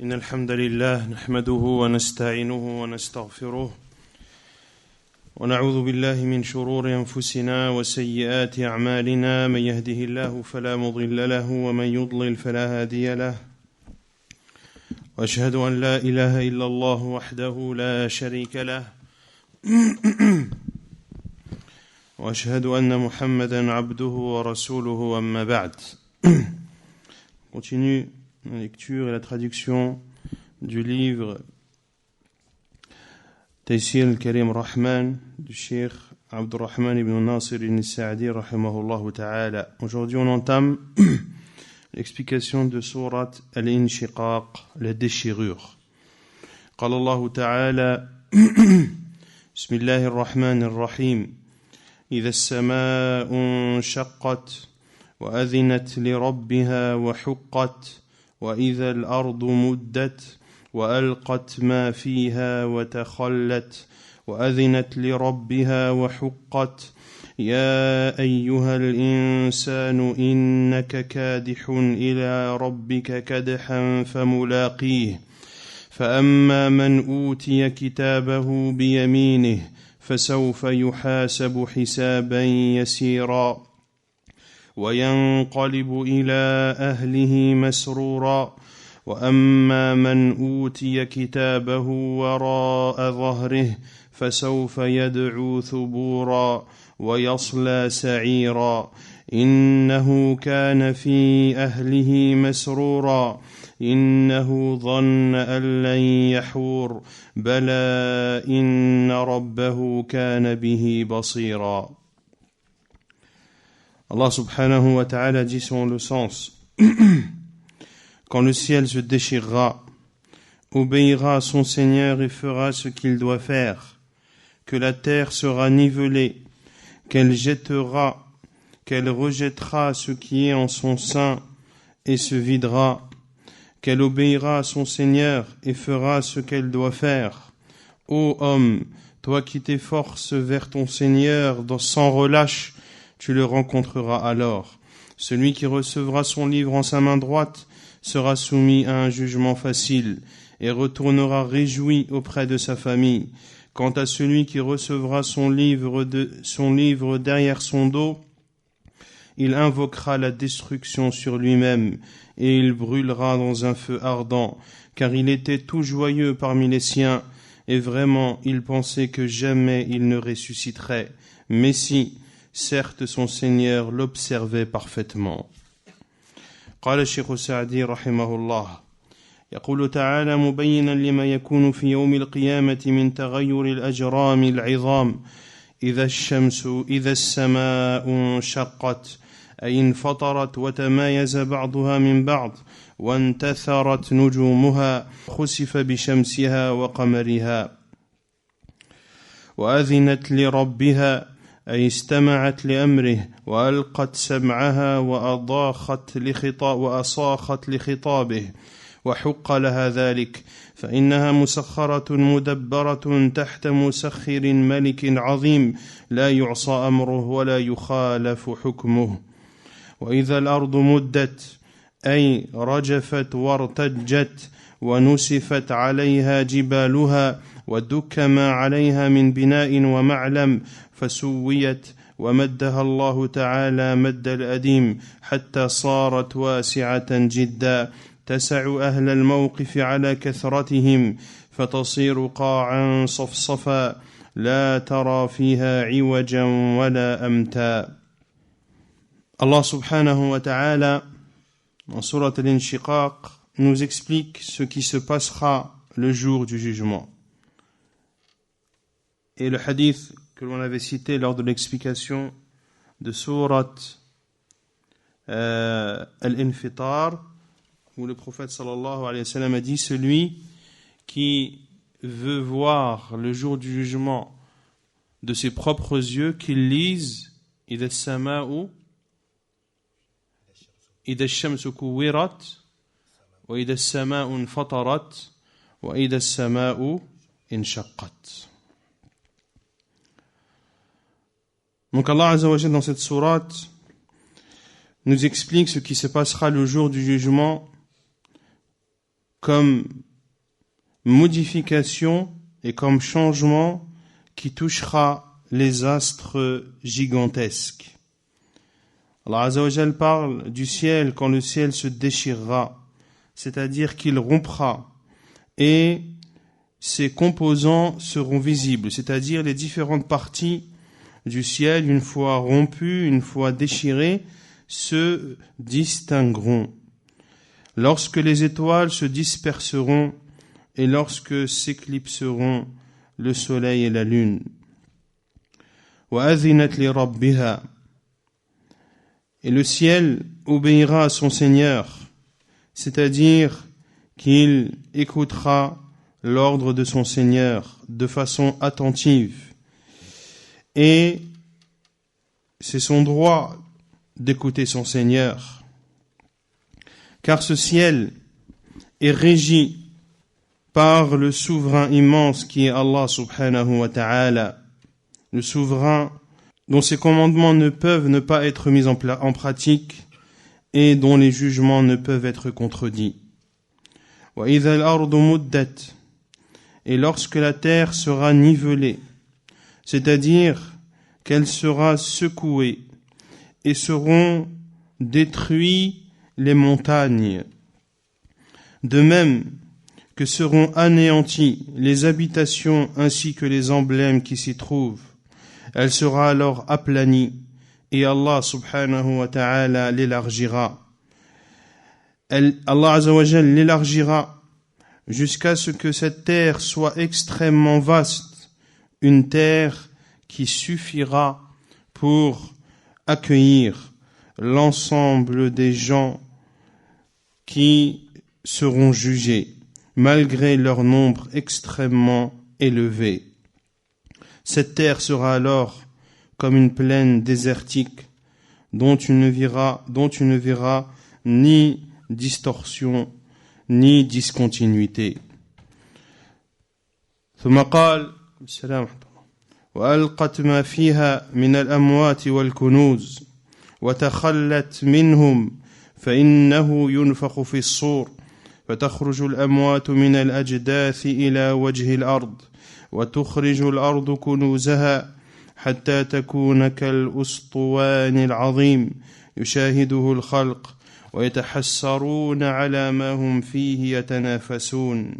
إن الحمد لله نحمده ونستعينه ونستغفره ونعوذ بالله من شرور أنفسنا وسيئات أعمالنا من يهده الله فلا مضل له ومن يضلل فلا هادي له وأشهد أن لا إله إلا الله وحده لا شريك له وأشهد أن محمدا عبده ورسوله أما بعد. Continue la lecture et la traduction du livre Taysir al-Karim Rahman du Cheikh Abdurrahman ibn Nasir al-Sa'di rahimahullah ta'ala. Aujourd'hui on entame l'explication de sourate Al-Inshiqaq, la déchirure. قال الله تعالى بسم الله الرحمن الرحيم إذا السماء انشقت وأذنت لربها وحقت وإذا الأرض مدت وألقت ما فيها وتخلت وأذنت لربها وحقت يا أيها الإنسان إنك كادح إلى ربك كدحا فملاقيه فأما من أوتي كتابه بيمينه فسوف يحاسب حسابا يسيرا وينقلب إلى أهله مسرورا وأما من أوتي كتابه وراء ظهره فسوف يدعو ثبورا ويصلى سعيرا إنه كان في أهله مسرورا إنه ظن أن لن يحور بلى إن ربه كان به بصيرا. Allah subhanahu wa ta'ala dit selon le sens quand le ciel se déchirera, obéira à son Seigneur et fera ce qu'il doit faire, que la terre sera nivelée, qu'elle rejettera ce qui est en son sein et se videra, qu'elle obéira à son Seigneur et fera ce qu'elle doit faire. Ô homme, toi qui t'efforces vers ton Seigneur sans relâche, tu le rencontreras alors. Celui qui recevra son livre en sa main droite sera soumis à un jugement facile et retournera réjoui auprès de sa famille. Quant à celui qui recevra son livre derrière son dos, il invoquera la destruction sur lui-même et il brûlera dans un feu ardent, car il était tout joyeux parmi les siens et vraiment il pensait que jamais il ne ressusciterait. Mais si, certes son Seigneur l'observait parfaitement. قال الشيخ السعدي رحمه الله يقول تعالى مبينا لما يكون في يوم القيامة من تغير الأجرام العظام إذا السماء انشقت أي انفطرت وتمايز بعضها من بعض وانتثرت نجومها خسف بشمسها وقمرها وأذنت لربها أي استمعت لأمره وألقت سمعها وأصاخت لخطابه وحق لها ذلك فإنها مسخرة مدبرة تحت مسخر ملك عظيم لا يعصى أمره ولا يخالف حكمه وإذا الأرض مدت أي رجفت وارتجت ونسفت عليها جبالها ودك ما عليها من بناء ومعلم فسويت ومدها الله تعالى مد الأديم حتى صارت واسعة جدا تسع أهل الموقف على كثرتهم فتصير قاعا صفصفا لا ترى فيها عوجا ولا أمتا. Allah subhanahu wa ta'ala en surat al-Inshiqaq nous explique ce qui se passera le jour du jugement. Et le hadith que l'on avait cité lors de l'explication de surat Al-Infitar, où le prophète sallallahu alayhi wa sallam a dit celui qui veut voir le jour du jugement de ses propres yeux, qu'il lise إذا السماء إذا الشمس كورت وإذا السماء انفطرت وإذا السماء انشقت. Donc Allah Azza wa Jalla dans cette sourate nous explique ce qui se passera le jour du jugement comme modification et comme changement qui touchera les astres gigantesques. Allah Azza wa Jal parle du ciel quand le ciel se déchirera, c'est-à-dire qu'il rompra et ses composants seront visibles, c'est-à-dire les différentes parties du ciel, une fois rompues, une fois déchirées, se distingueront. Lorsque les étoiles se disperseront et lorsque s'éclipseront le soleil et la lune. وَأَذِنَتْ لِرَبِّهَا. Et le ciel obéira à son Seigneur, c'est-à-dire qu'il écoutera l'ordre de son Seigneur de façon attentive. Et c'est son droit d'écouter son Seigneur. Car ce ciel est régi par le souverain immense qui est Allah subhanahu wa ta'ala, le souverain dont ses commandements ne peuvent ne pas être mis en pratique et dont les jugements ne peuvent être contredits. وَإِذَا الْأَرْضُ مُدَّتْ. Et lorsque la terre sera nivelée, c'est-à-dire qu'elle sera secouée et seront détruits les montagnes, de même que seront anéanties les habitations ainsi que les emblèmes qui s'y trouvent. Elle sera alors aplanie et Allah subhanahu wa ta'ala l'élargira. Allah Azza wa Jal l'élargira jusqu'à ce que cette terre soit extrêmement vaste, une terre qui suffira pour accueillir l'ensemble des gens qui seront jugés, malgré leur nombre extrêmement élevé. Cette terre sera alors comme une plaine désertique dont tu ne verras ni distorsion ni discontinuité. ثم قال السلام وألقت ما فيها من الأموات والكنوز وتخلت منهم فإنه ينفخ في الصور فتخرج الأموات من الأجداث إلى وجه الأرض وتخرج الأرض كنوزها حتى تكون كالأسطوان العظيم يشاهده الخلق ويتحسرون على ما هم فيه يتنافسون.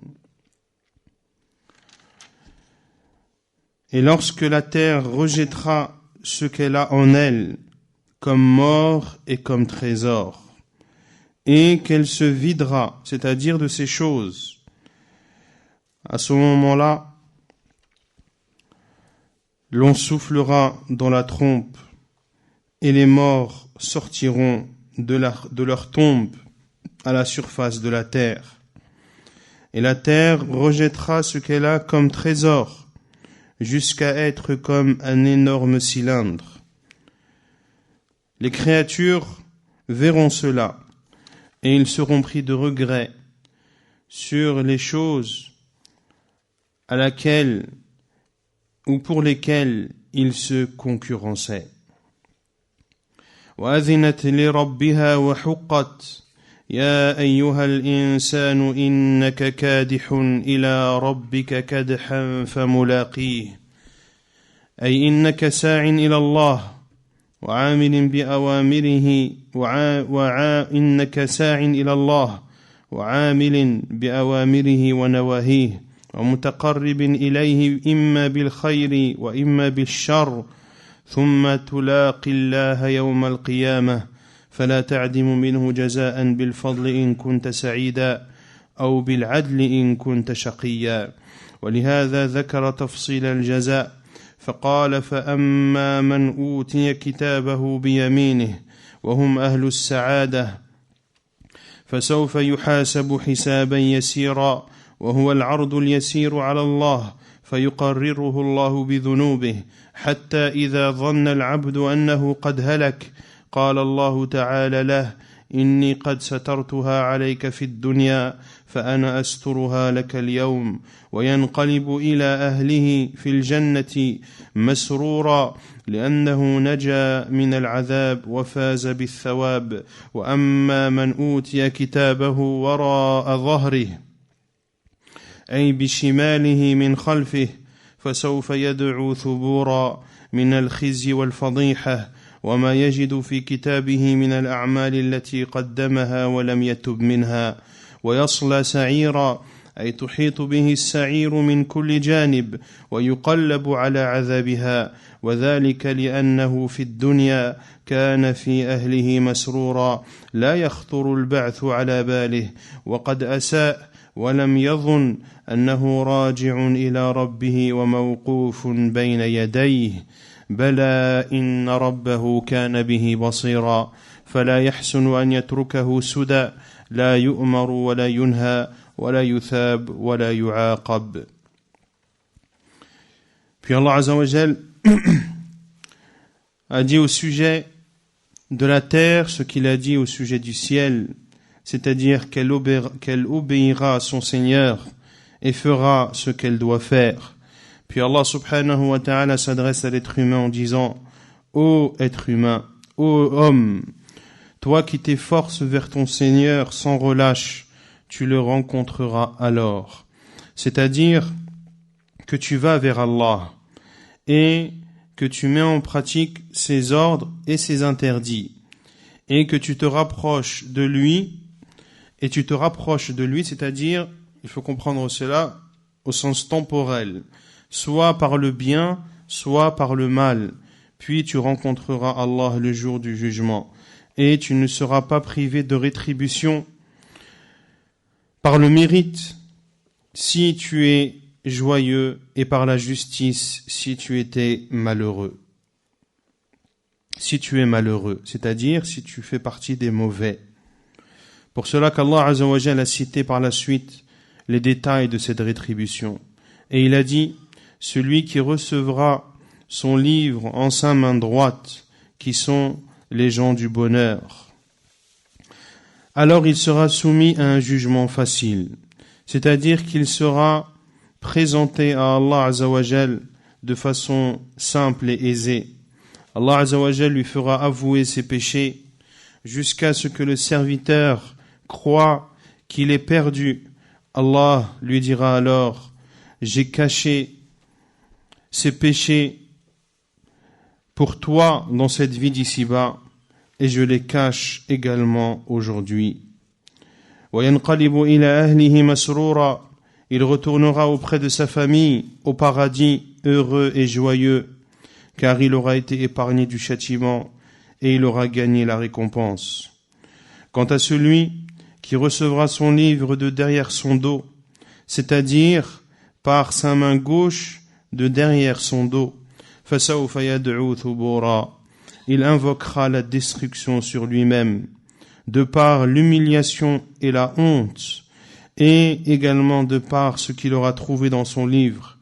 Et lorsque la terre rejettera ce qu'elle a en elle, comme mort et comme trésor, et qu'elle se videra, c'est-à-dire de ces choses, à ce moment-là, l'on soufflera dans la trompe, et les morts sortiront de leur tombe à la surface de la terre. Et la terre rejettera ce qu'elle a comme trésor, jusqu'à être comme un énorme cylindre. Les créatures verront cela, et ils seront pris de regret sur les choses à laquelle ou pour lesquelles ils se concurrençaient. وَأَذِنَتْ لِرَبِّهَا وَحُقَّتْ يَا أَيُّهَا الْإِنسَانُ إِنَّكَ كَادِحٌ إِلَى رَبِّكَ كَدْحًا فَمُلَاقِيهِ أي إنك ساع إلى الله وعامل بأوامره إنك ساع إلى الله وعامل بأوامره ونواهيه ومتقرب إليه إما بالخير وإما بالشر ثم تلاقي الله يوم القيامة فلا تعدم منه جزاء بالفضل إن كنت سعيدا أو بالعدل إن كنت شقيا. ولهذا ذكر تفصيل الجزاء فقال فأما من أوتي كتابه بيمينه وهم أهل السعادة فسوف يحاسب حسابا يسيرا وهو العرض اليسير على الله فيقرره الله بذنوبه حتى إذا ظن العبد أنه قد هلك قال الله تعالى له إني قد سترتها عليك في الدنيا فأنا أسترها لك اليوم وينقلب إلى أهله في الجنة مسرورا لأنه نجا من العذاب وفاز بالثواب وأما من أوتي كتابه وراء ظهره أي بشماله من خلفه فسوف يدعو ثبورا من الخزي والفضيحة وما يجد في كتابه من الأعمال التي قدمها ولم يتب منها ويصلى سعيرا أي تحيط به السعير من كل جانب ويقلب على عذابها وذلك لأنه في الدنيا كان في أهله مسرورا لا يخطر البعث على باله وقد أساء ولم يظن أنه راجع إلى ربه وموقوف بين يديه بلى إن ربه كان به بصيرا فلا يحسن أن يتركه سدى لا يؤمر ولا ينهى ولا يثاب ولا يعاقب. Puis Allah Azza wa Jal a dit au sujet de la terre ce qu'il a dit au sujet du ciel, c'est-à-dire qu'elle obéira à son Seigneur et fera ce qu'elle doit faire. Puis Allah subhanahu wa ta'ala s'adresse à l'être humain en disant: Ô être humain, ô homme, toi qui t'efforces vers ton Seigneur sans relâche, tu le rencontreras alors. C'est-à-dire que tu vas vers Allah et que tu mets en pratique ses ordres et ses interdits et que tu te rapproches de lui, c'est-à-dire, il faut comprendre cela au sens temporel, soit par le bien, soit par le mal, puis tu rencontreras Allah le jour du jugement et tu ne seras pas privé de rétribution par le mérite si tu es joyeux et par la justice si tu étais malheureux. Si tu es malheureux, c'est-à-dire si tu fais partie des mauvais. Pour cela qu'Allah Azza wa Jalla a cité par la suite les détails de cette rétribution. Et il a dit: celui qui recevra son livre en sa main droite, qui sont les gens du bonheur, alors il sera soumis à un jugement facile, c'est-à-dire qu'il sera présenté à Allah Azza wa Jal de façon simple et aisée. Allah Azza wa Jal lui fera avouer ses péchés jusqu'à ce que le serviteur croit qu'il est perdu. Allah lui dira alors: j'ai caché ces péchés pour toi dans cette vie d'ici-bas et je les cache également aujourd'hui. وَيَنْقَلِبُ إِلَى أَهْلِهِ مَسْرُورًا, il retournera auprès de sa famille au paradis heureux et joyeux, car il aura été épargné du châtiment et il aura gagné la récompense. Quant à celui qui recevra son livre de derrière son dos, c'est-à-dire par sa main gauche de derrière son dos, فَسَوْفَ يَدْعُو ثُبُورًا, il invoquera la destruction sur lui-même, de par l'humiliation et la honte, et également de par ce qu'il aura trouvé dans son livre,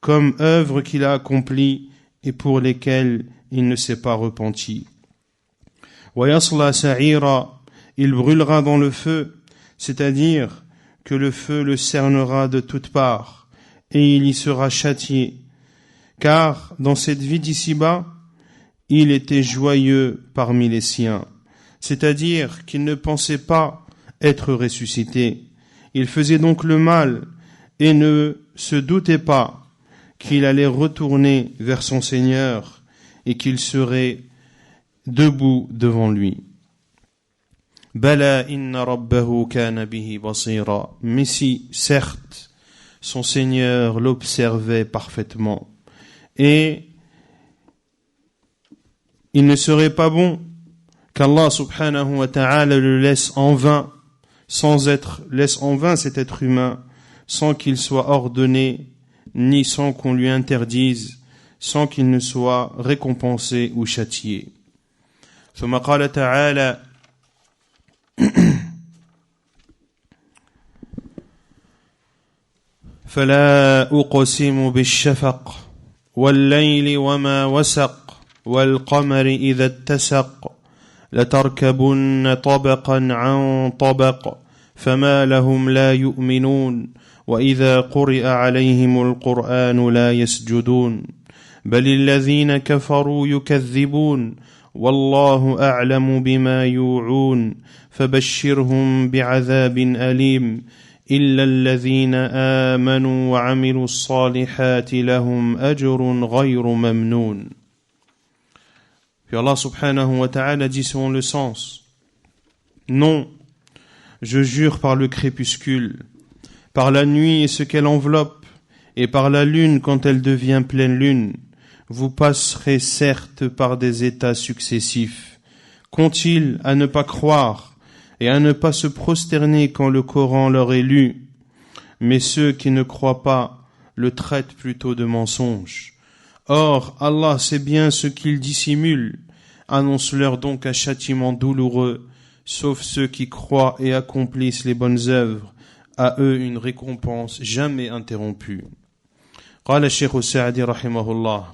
comme œuvre qu'il a accomplie et pour lesquelles il ne s'est pas repenti. وَيَصْلَى سَعِيرًا, il brûlera dans le feu, c'est-à-dire que le feu le cernera de toutes parts, et il y sera châtié, car dans cette vie d'ici-bas, il était joyeux parmi les siens, c'est-à-dire qu'il ne pensait pas être ressuscité. Il faisait donc le mal et ne se doutait pas qu'il allait retourner vers son Seigneur et qu'il serait debout devant lui. Bala inna rabbahu kana bihi basira. Mais si, certes, son Seigneur l'observait parfaitement. Et il ne serait pas bon qu'Allah subhanahu wa ta'ala le laisse en vain laisse en vain cet être humain sans qu'il soit ordonné, ni sans qu'on lui interdise, sans qu'il ne soit récompensé ou châtié. ثم قال تعالى فلا أقسم بالشفق والليل وما وسق والقمر إذا اتسق لتركبن طبقا عن طبق فما لهم لا يؤمنون وإذا قرئ عليهم القرآن لا يسجدون بل الذين كفروا يكذبون والله أعلم بما يوعون فبشرهم بعذاب أليم إلا الذين آمنوا وعملوا الصالحات لهم أجر غير ممنون. Puis Allah subhanahu wa ta'ala dit selon le sens: non, je jure par le crépuscule, par la nuit et ce qu'elle enveloppe, et par la lune quand elle devient pleine lune. Vous passerez certes par des états successifs. Qu'ont-ils à ne pas croire et à ne pas se prosterner quand le Coran leur est lu? Mais ceux qui ne croient pas le traitent plutôt de mensonge. Or, Allah sait bien ce qu'ils dissimulent. Annonce-leur donc un châtiment douloureux, sauf ceux qui croient et accomplissent les bonnes œuvres. À eux une récompense jamais interrompue. قال الشيخ السعدي رحمه الله: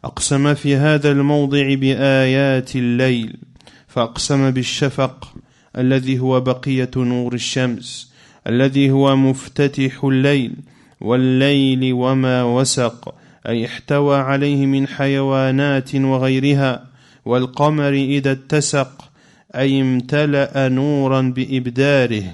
أقسم في هذا الموضع بآيات الليل، فأقسم بالشفق الذي هو بقية نور الشمس، الذي هو مفتتح الليل، والليل وما وسق، أي احتوى عليه من حيوانات وغيرها، والقمر إذا اتسق، أي امتلأ نورا بإبداره،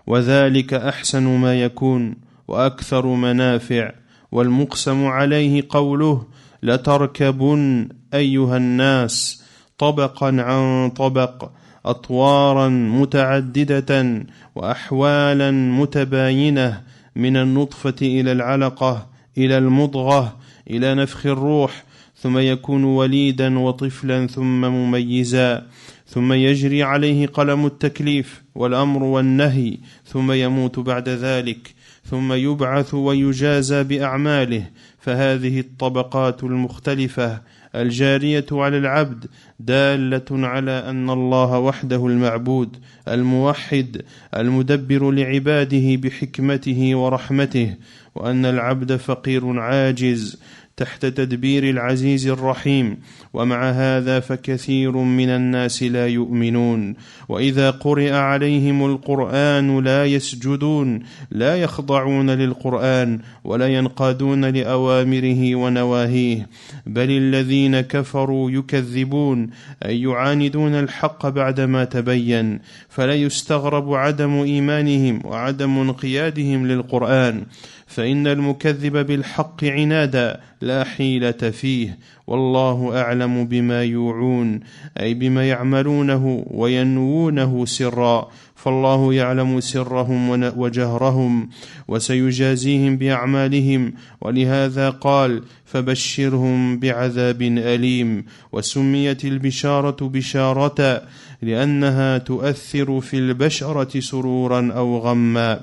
وذلك أحسن ما يكون وأكثر منافع. والمقسم عليه قوله: لتركبن أيها الناس طبقا عن طبق، أطوارا متعددة وأحوالا متباينة، من النطفة إلى العلقة إلى المضغة إلى نفخ الروح، ثم يكون وليدا وطفلا ثم مميزا، ثم يجري عليه قلم التكليف والأمر والنهي، ثم يموت بعد ذلك، ثم يبعث ويجازى بأعماله. فهذه الطبقات المختلفة الجارية على العبد دالة على أن الله وحده المعبود الموحد المدبر لعباده بحكمته ورحمته، وأن العبد فقير عاجز تحت تدبير العزيز الرحيم. ومع هذا فكثير من الناس لا يؤمنون، وإذا قرئ عليهم القرآن لا يسجدون، لا يخضعون للقرآن ولا ينقادون لأوامره ونواهيه، بل الذين كفروا يكذبون أي يعاندون الحق بعدما تبين. فلا يستغرب عدم إيمانهم وعدم انقيادهم للقرآن، فإن المكذب بالحق عنادا لا حيلة فيه. والله أعلم بما يوعون، أي بما يعملونه وينوونه سرا، فالله يعلم سرهم وجهرهم وسيجازيهم بأعمالهم. ولهذا قال: فبشرهم بعذاب أليم. وسميت البشارة بشارة لأنها تؤثر في البشرة سرورا أو غما.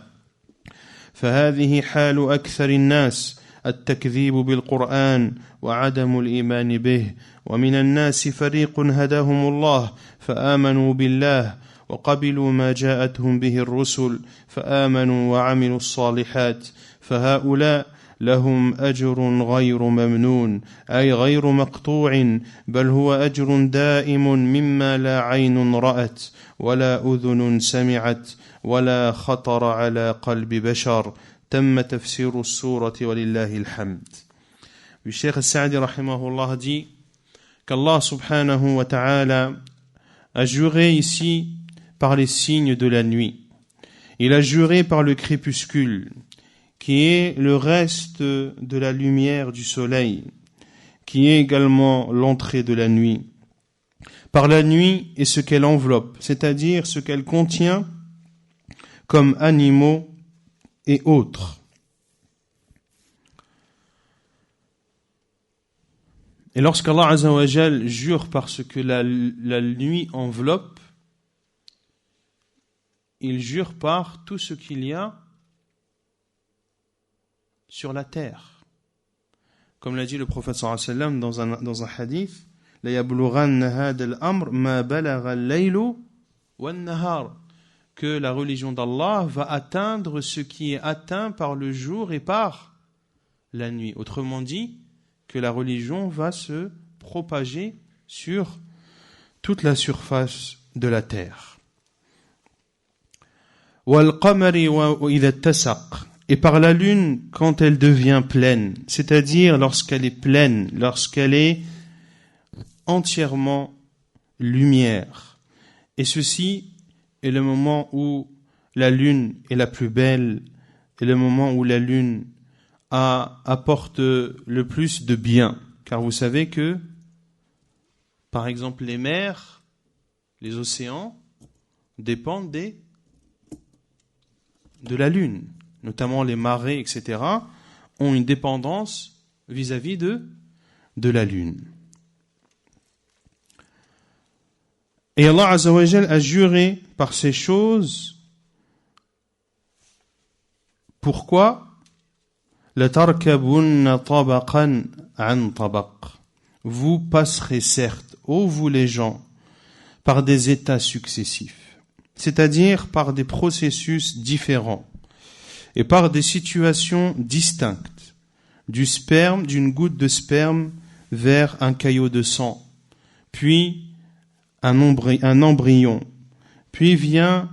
فهذه حال أكثر الناس، التكذيب بالقرآن وعدم الإيمان به. ومن الناس فريق هداهم الله فآمنوا بالله وقبلوا ما جاءتهم به الرسل فآمنوا وعملوا الصالحات، فهؤلاء لهم أجر غير ممنون، أي غير مقطوع، بل هو أجر دائم مما لا عين رأت ولا أذن سمعت ولا خطر على قلب بشر. تم تفسير السورة ولله الحمد. Le Cheikh Al-Sa'di rahimahullah dit qu'Allah subhanahu wa ta'ala a juré ici par les signes de la nuit. Il a juré par le crépuscule, qui est le reste de la lumière du soleil, qui est également l'entrée de la nuit. Par la nuit et ce qu'elle enveloppe, c'est-à-dire ce qu'elle contient comme animaux et autres. Et lorsqu'Allah Azza wa Jal jure par ce que la nuit enveloppe, il jure par tout ce qu'il y a sur la terre. Comme l'a dit le prophète sallallahu alayhi wa sallam dans un hadith: la yablughanna hadha al-amr ma balagha al-laylu wan-nahar, que la religion d'Allah va atteindre ce qui est atteint par le jour et par la nuit. Autrement dit, que la religion va se propager sur toute la surface de la terre. Et par la lune quand elle devient pleine, c'est-à-dire lorsqu'elle est pleine, lorsqu'elle est entièrement lumière. Et ceci est le moment où la lune est la plus belle et le moment où la lune apporte le plus de bien. Car vous savez que, par exemple, les mers, les océans, dépendent de la lune. Notamment les marées, etc., ont une dépendance vis-à-vis de la lune. Et Allah Azza wa Jal a juré par ces choses. Pourquoi? لَتَرْكَبُنَّ طَبَقًا عَنْ طَبَقٍ. Vous passerez certes, ô vous les gens, par des états successifs, c'est-à-dire par des processus différents et par des situations distinctes, du sperme, d'une goutte de sperme vers un caillot de sang, puis un embryon, puis vient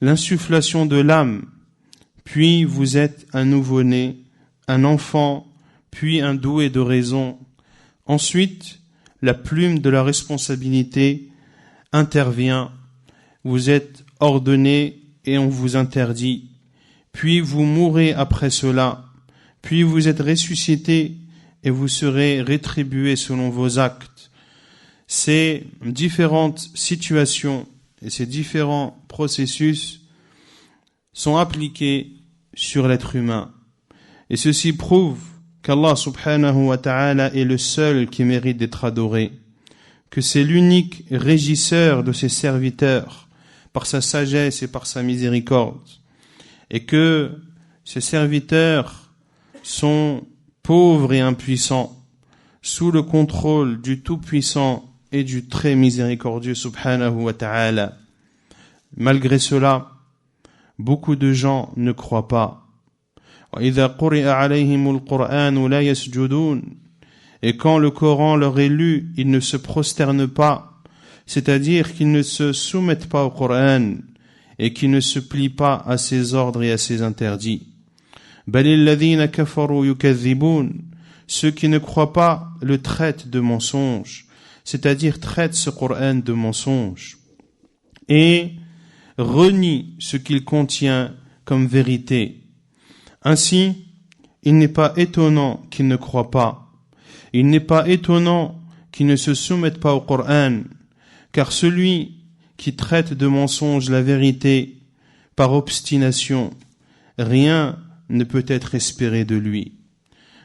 l'insufflation de l'âme, puis vous êtes un nouveau-né, un enfant, puis un doué de raison. Ensuite, la plume de la responsabilité intervient, vous êtes ordonné et on vous interdit, puis vous mourrez après cela, puis vous êtes ressuscité et vous serez rétribué selon vos actes. Ces différentes situations et ces différents processus sont appliqués sur l'être humain. Et ceci prouve qu'Allah subhanahu wa ta'ala est le seul qui mérite d'être adoré, que c'est l'unique régisseur de ses serviteurs par sa sagesse et par sa miséricorde, et que ses serviteurs sont pauvres et impuissants, sous le contrôle du Tout-Puissant et du très miséricordieux subhanahu wa ta'ala. Malgré cela, beaucoup de gens ne croient pas. وَإِذَا قُرِئَ عَلَيْهِمُ الْقُرْآنُ لَا يَسْجُدُونَ. Et quand le Coran leur est lu, ils ne se prosternent pas, c'est-à-dire qu'ils ne se soumettent pas au Coran et qu'ils ne se plient pas à ses ordres et à ses interdits. بَلِ الَّذِينَ كَفَرُوا يُكَذِّبُونَ. Ceux qui ne croient pas le traitent de mensonge, c'est-à-dire traitent ce Coran de mensonge et renient ce qu'il contient comme vérité. Ainsi, il n'est pas étonnant qu'ils ne croient pas. Il n'est pas étonnant qu'ils ne se soumettent pas au Coran, car celui qui traite de mensonge la vérité par obstination, rien ne peut être espéré de lui.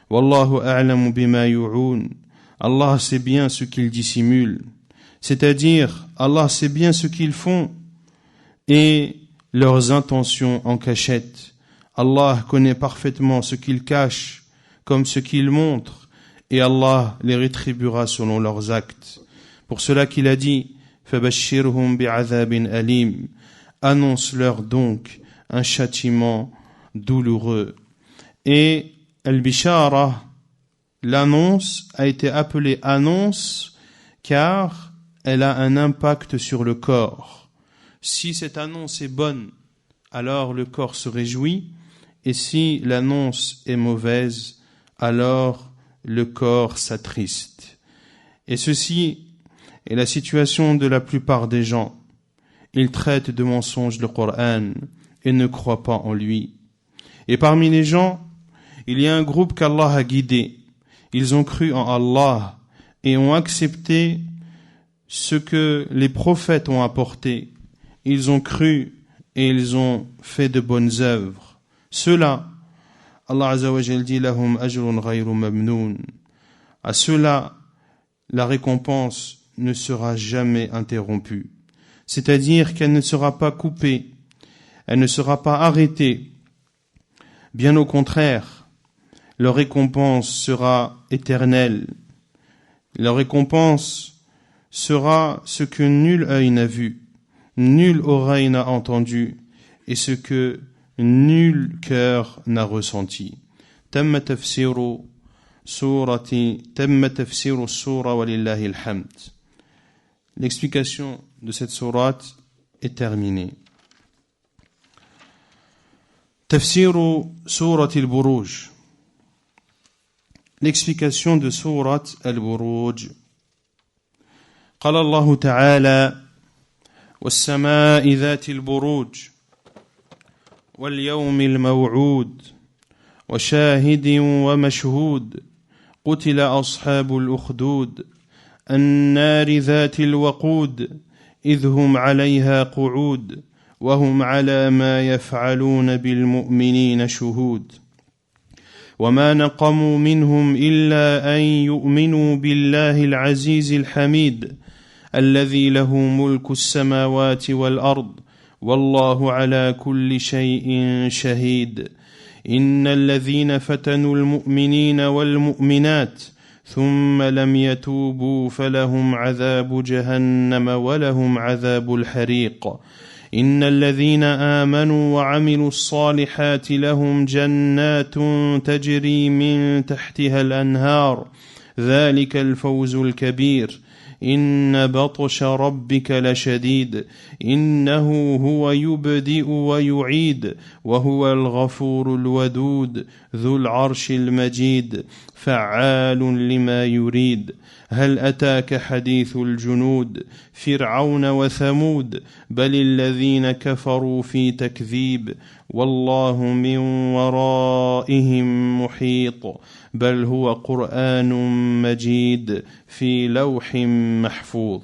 Wallahu a'lamu bima yu'un. Allah sait bien ce qu'ils dissimulent, c'est-à-dire Allah sait bien ce qu'ils font et leurs intentions en cachette. Allah connaît parfaitement ce qu'ils cachent comme ce qu'ils montrent, et Allah les rétribuera selon leurs actes. Pour cela qu'il a dit فَبَشِّرْهُمْ بِعَذَابٍ أَلِيمٍ. Annonce-leur donc un châtiment douloureux. Et al-bishara, l'annonce, a été appelée annonce car elle a un impact sur le corps. Si cette annonce est bonne, alors le corps se réjouit, et si l'annonce est mauvaise, alors le corps s'attriste. Et ceci est la situation de la plupart des gens. Ils traitent de mensonge le Coran et ne croient pas en lui. Et parmi les gens, il y a un groupe qu'Allah a guidé. Ils ont cru en Allah et ont accepté ce que les prophètes ont apporté. Ils ont cru et ils ont fait de bonnes œuvres. Ceux-là, Allah Azza wa Jal dit lahum ajrun ghayru mamnoun. À ceux-là, la récompense ne sera jamais interrompue. C'est-à-dire qu'elle ne sera pas coupée, elle ne sera pas arrêtée. Bien au contraire, leur récompense sera éternelle. Leur récompense sera ce que nul œil n'a vu, nulle oreille n'a entendu, et ce que nul cœur n'a ressenti. تم تفسير السورة ولله الحمد. L'explication de cette sourate est terminée. تفسير سورة البروج. L'explication de sourate al-Buruj. قال الله تعالى والسماء ذات البروج واليوم الموعود وشاهد ومشهود قتل أصحاب الأخدود النار ذات الوقود إذ هم عليها قعود وهم على ما يفعلون بالمؤمنين شهود وما نقموا منهم إلا أن يؤمنوا بالله العزيز الحميد الذي له ملك السماوات والأرض والله على كل شيء شهيد إن الذين فتنوا المؤمنين والمؤمنات ثم لم يتوبوا فلهم عذاب جهنم ولهم عذاب الحريق إن الذين آمنوا وعملوا الصالحات لهم جنات تجري من تحتها الأنهار ذلك الفوز الكبير إن بطش ربك لشديد إنه هو يبدئ ويعيد وهو الغفور الودود ذو العرش المجيد فعال لما يريد هل أتاك حديث الجنود فرعون وثمود بل الذين كفروا في تكذيب والله من ورائهم محيط بل هو قرآن مجيد في لوح محفوظ.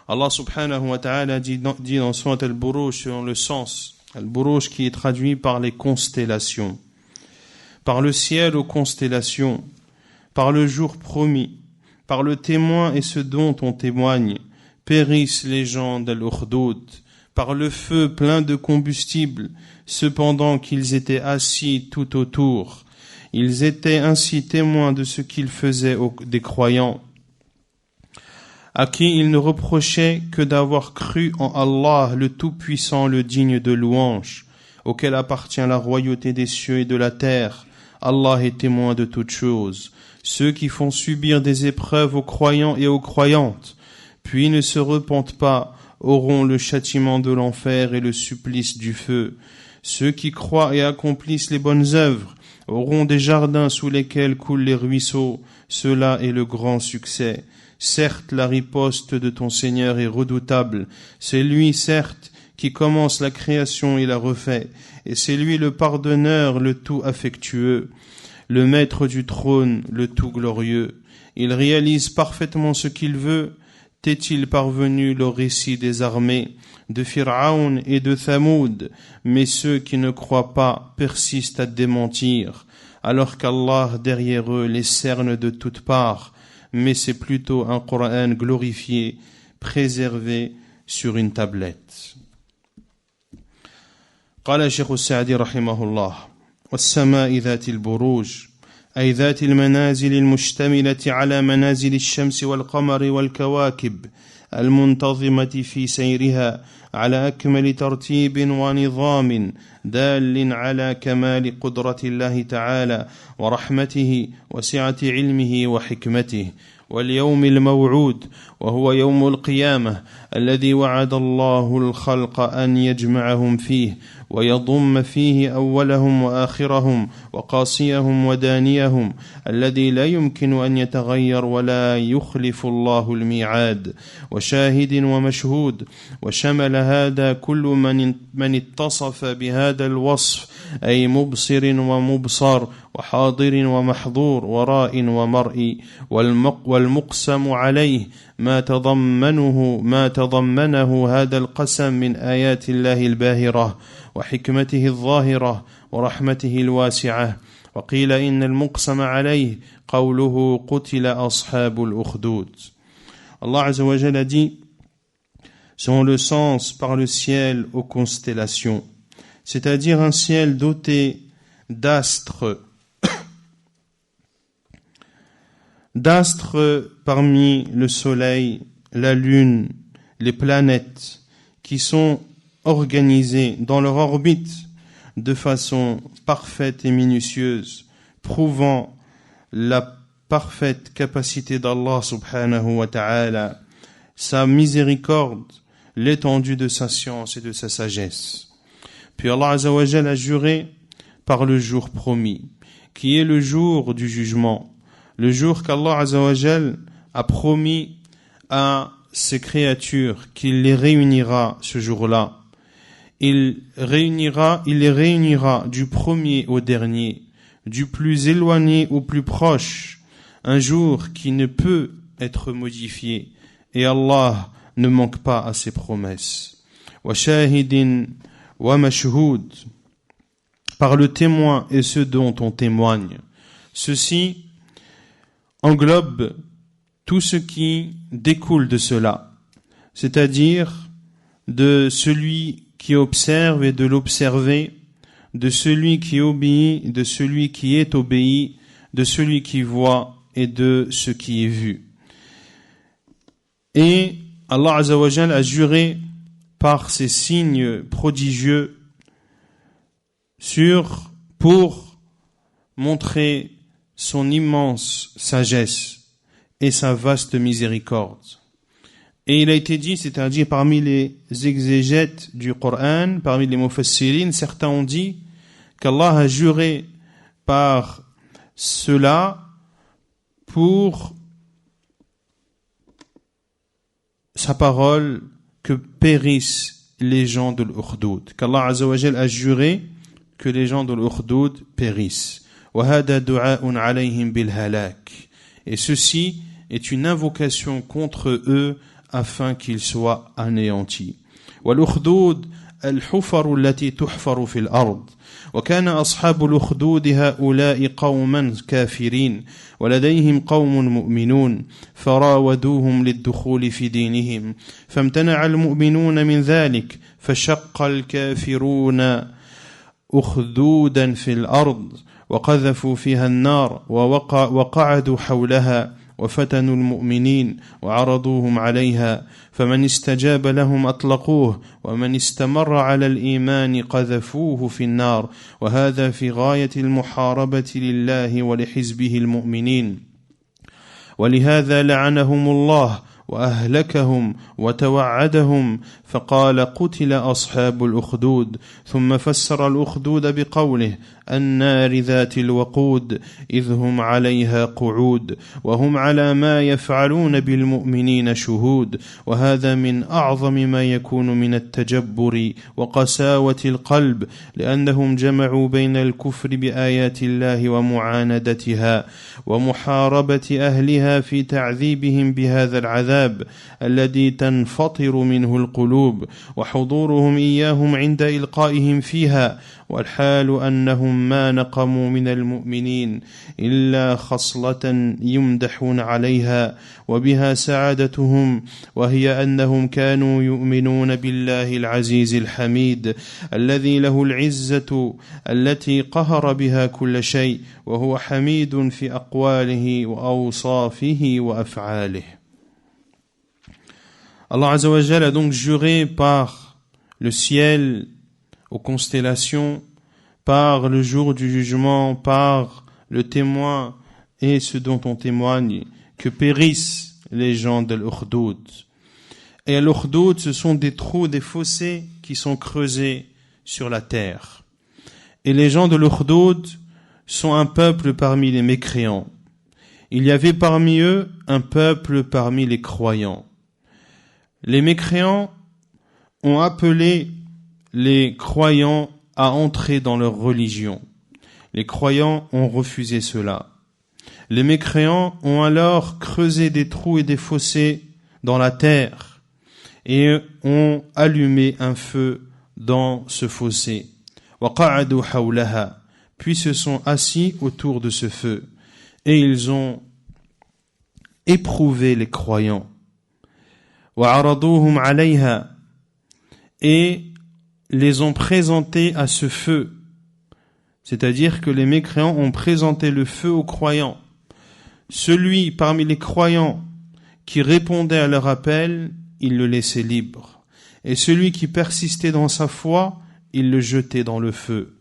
Allah subhanahu wa ta'ala dit dans Surat al-Buruj sur le sens, al-Buruj qui est traduit par les constellations, par le ciel aux constellations, par le jour promis, par le témoin et ce dont on témoigne, périssent les gens d'Al-Ukhdud, par le feu plein de combustible, cependant qu'ils étaient assis tout autour. Ils étaient ainsi témoins de ce qu'ils faisaient des croyants, à qui ils ne reprochaient que d'avoir cru en Allah, le Tout-Puissant, le digne de louange, auquel appartient la royauté des cieux et de la terre. Allah est témoin de toutes choses. Ceux qui font subir des épreuves aux croyants et aux croyantes, puis ne se repentent pas, auront le châtiment de l'enfer et le supplice du feu. Ceux qui croient et accomplissent les bonnes œuvres auront des jardins sous lesquels coulent les ruisseaux. Cela est le grand succès. Certes, la riposte de ton Seigneur est redoutable. C'est lui, certes, qui commence la création et la refait. Et c'est lui le pardonneur, le tout affectueux, le maître du trône, le tout glorieux. Il réalise parfaitement ce qu'il veut. T'est-il parvenu le récit des armées de Pharaon et de Thamoud, mais ceux qui ne croient pas persistent à démentir, alors qu'Allah derrière eux les cerne de toutes parts, mais c'est plutôt un Coran glorifié, préservé sur une tablette. قال الشيخ السعدي رحمه الله والسماء ذات البروج أي ذات المنازل المشتملة على منازل الشمس والقمر والكواكب المنتظمة في سيرها على أكمل ترتيب ونظام دال على كمال قدرة الله تعالى ورحمته وسعة علمه وحكمته واليوم الموعود وهو يوم القيامة الذي وعد الله الخلق أن يجمعهم فيه ويضم فيه أولهم وآخرهم وقاصيهم ودانيهم الذي لا يمكن أن يتغير ولا يخلف الله الميعاد وشاهد ومشهود وشمل هذا كل من اتصف بهذا الوصف أي مبصر ومبصر وحاضر ومحظور وراء ومرئي والمقسم عليه ما تضمنه هذا القسم من آيات الله الباهرة وحكمته الظاهرة ورحمته الواسعة وقيل إن المقسم عليه قوله قتل أصحاب الأخدود. Allah Azza wa Jalla dit selon le sens par le ciel aux constellations, c'est-à-dire un ciel doté d'astres parmi le soleil, la lune, les planètes qui sont organisés dans leur orbite de façon parfaite et minutieuse, prouvant la parfaite capacité d'Allah subhanahu wa ta'ala, sa miséricorde, l'étendue de sa science et de sa sagesse. Puis Allah Azza wa Jalla a juré par le jour promis, qui est le jour du jugement, le jour qu'Allah Azza wa Jalla a promis à ses créatures qu'il les réunira ce jour-là. il les réunira du premier au dernier, du plus éloigné au plus proche, un jour qui ne peut être modifié, et Allah ne manque pas à ses promesses. Wa shahidin wa mashhoud, par le témoin et ceux dont on témoigne. Ceci englobe tout ce qui découle de cela, c'est-à-dire de celui qui observe et de l'observer, de celui qui obéit, de celui qui est obéi, de celui qui voit et de ce qui est vu. Et Allah Azza wa Jal a juré par ces signes prodigieux pour montrer son immense sagesse et sa vaste miséricorde. Et il a été dit, c'est-à-dire parmi les exégètes du Coran, parmi les mufassirin, certains ont dit qu'Allah a juré par cela pour sa parole que périssent les gens de l'Ukhdud, qu'Allah Azza wa Jal a juré que les gens de l'Ukhdud périssent. وَهَذَا دُعَاءٌ عَلَيْهِمْ بِالْهَلَاكِ. Et ceci est une invocation contre eux afin qu'ils soient anéantis. وَالْأُخْدُودُ الْحُفَرُ التي تحفر في الأرض. وكان أصحاب الأخدود هؤلاء قوما كافرين ولديهم قوم مؤمنون فراودوهم للدخول في دينهم فامتنع المؤمنون من ذلك فشق الكافرون أخدودا في الأرض وقذفوا فيها النار وقعدوا حولها وفتنوا المؤمنين وعرضوهم عليها فمن استجاب لهم أطلقوه ومن استمر على الإيمان قذفوه في النار وهذا في غاية المحاربة لله ولحزبه المؤمنين ولهذا لعنهم الله وأهلكهم وتوعدهم فقال قتل أصحاب الأخدود ثم فسر الأخدود بقوله النار ذات الوقود إذ هم عليها قعود وهم على ما يفعلون بالمؤمنين شهود وهذا من أعظم ما يكون من التجبر وقساوة القلب لأنهم جمعوا بين الكفر بآيات الله ومعاندتها ومحاربة أهلها في تعذيبهم بهذا العذاب الذي تنفطر منه القلوب وحضورهم إياهم عند إلقائهم فيها والحال أنهم ما نقموا من المؤمنين إلا خصلة يمدحون عليها وبها سعادتهم وهي أنهم كانوا يؤمنون بالله العزيز الحميد الذي له العزة التي قهر بها كل شيء وهو حميد في أقواله وأوصافه وأفعاله. Allah Azza wa Jal a donc juré par le ciel, aux constellations, par le jour du jugement, par le témoin et ce dont on témoigne, que périssent les gens de l'Ukhdud. Et l'Ukhdud, ce sont des trous, des fossés qui sont creusés sur la terre. Et les gens de l'Ukhdud sont un peuple parmi les mécréants. Il y avait parmi eux un peuple parmi les croyants. Les mécréants ont appelé les croyants à entrer dans leur religion. Les croyants ont refusé cela. Les mécréants ont alors creusé des trous et des fossés dans la terre et ont allumé un feu dans ce fossé. وَقَعَدُوا حَوْلَهَا. Puis se sont assis autour de ce feu et ils ont éprouvé les croyants. وَعَرَضُوهُمْ عَلَيْهَا. Et les ont présentés à ce feu. C'est-à-dire que les mécréants ont présenté le feu aux croyants. Celui parmi les croyants qui répondait à leur appel, il le laissait libre. Et celui qui persistait dans sa foi, il le jetait dans le feu.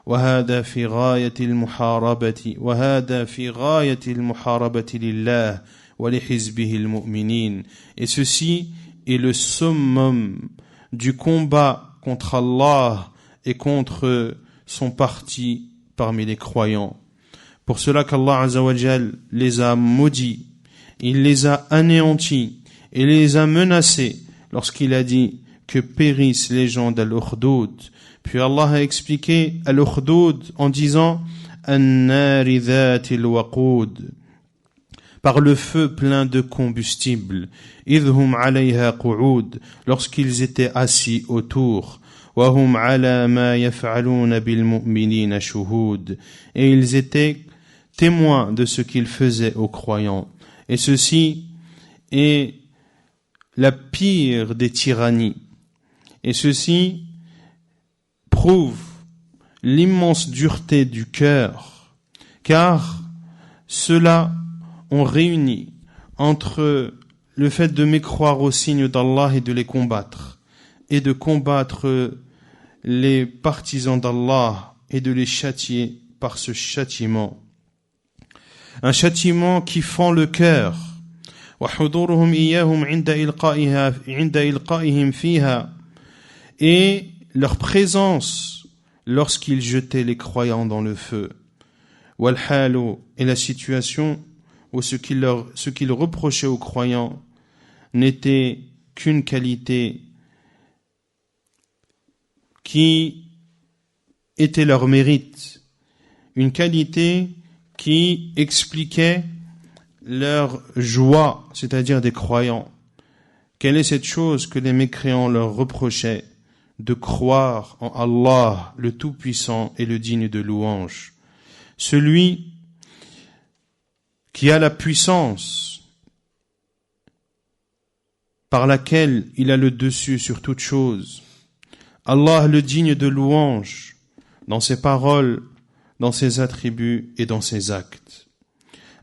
وَهَذَا فِي غَايَةِ الْمُحَارَبَةِ وَهَذَا فِي غَايَةِ الْمُحَارَبَةِ لِلَّهِ وَلِحِزْبِهِ الْمُؤْمِنِينَ. Et ceci est le summum du combat contre Allah et contre son parti parmi les croyants. Pour cela qu'Allah Azza wa Jal les a maudits, il les a anéantis et les a menacés lorsqu'il a dit que périssent les gens d'Al-Ukhdud. Puis Allah a expliqué Al-Ukhdud en disant An-nari dhatil waqud, par le feu plein de combustible, idhum alayha qu'ud, lorsqu'ils étaient assis autour, wa hum ala ma yaf'aluna bil mu'minina shuhud, et ils étaient témoins de ce qu'ils faisaient aux croyants. Et ceci est la pire des tyrannies. Et ceci prouve l'immense dureté du cœur, car ceux-là ont réuni entre le fait de mécroire aux signes d'Allah et de les combattre, et de combattre les partisans d'Allah et de les châtier par ce châtiment. Un châtiment qui fend le cœur. وحضورهم إياهم عند إلقائهم فيها, et leur présence lorsqu'ils jetaient les croyants dans le feu. والحال, et la situation où ce qu'ils reprochaient aux croyants n'était qu'une qualité qui était leur mérite, une qualité qui expliquait leur joie, c'est-à-dire des croyants. Quelle est cette chose que les mécréants leur reprochaient? De croire en Allah, le Tout-Puissant et le digne de louange. Celui qui a la puissance par laquelle il a le dessus sur toute chose. Allah, le digne de louange, dans ses paroles, dans ses attributs et dans ses actes.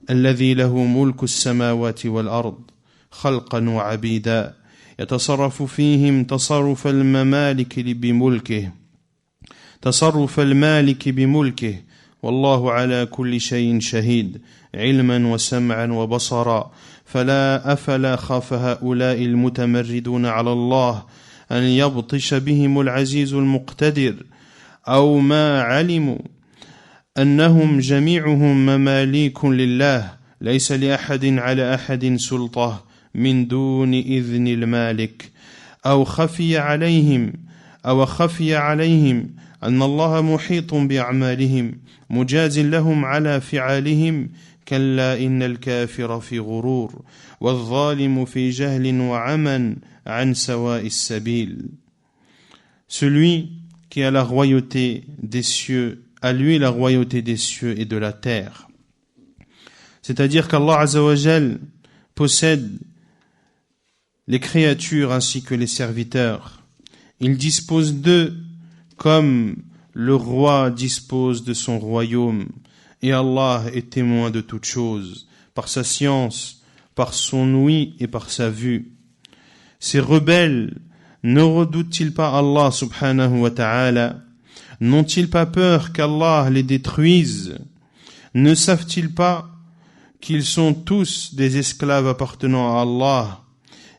الذي له ملك السماوات والأرض خلقا وعبيدا يتصرف فيهم تصرف المالك بملكه والله على كل شيء شهيد علما وسمعا وبصرا أفلا خاف هؤلاء المتمردون على الله أن يبطش بهم العزيز المقتدر أو ما علموا أنهم جميعهم مماليك لله ليس لأحد على أحد سلطة من دون إذن المالك أو خفي عليهم أن الله محيط بأعمالهم مجاز لهم على فعالهم كلا إن الكافر في غرور والظالم في جهل وعمى عن سواء السبيل. Celui qui a la royauté des cieux, à lui la royauté des cieux et de la terre. C'est-à-dire qu'Allah Azza wa Jal possède les créatures ainsi que les serviteurs. Il dispose d'eux comme le roi dispose de son royaume. Et Allah est témoin de toutes choses, par sa science, par son ouïe et par sa vue. Ces rebelles ne redoutent-ils pas Allah subhanahu wa ta'ala? N'ont-ils pas peur qu'Allah les détruise? Ne savent-ils pas qu'ils sont tous des esclaves appartenant à Allah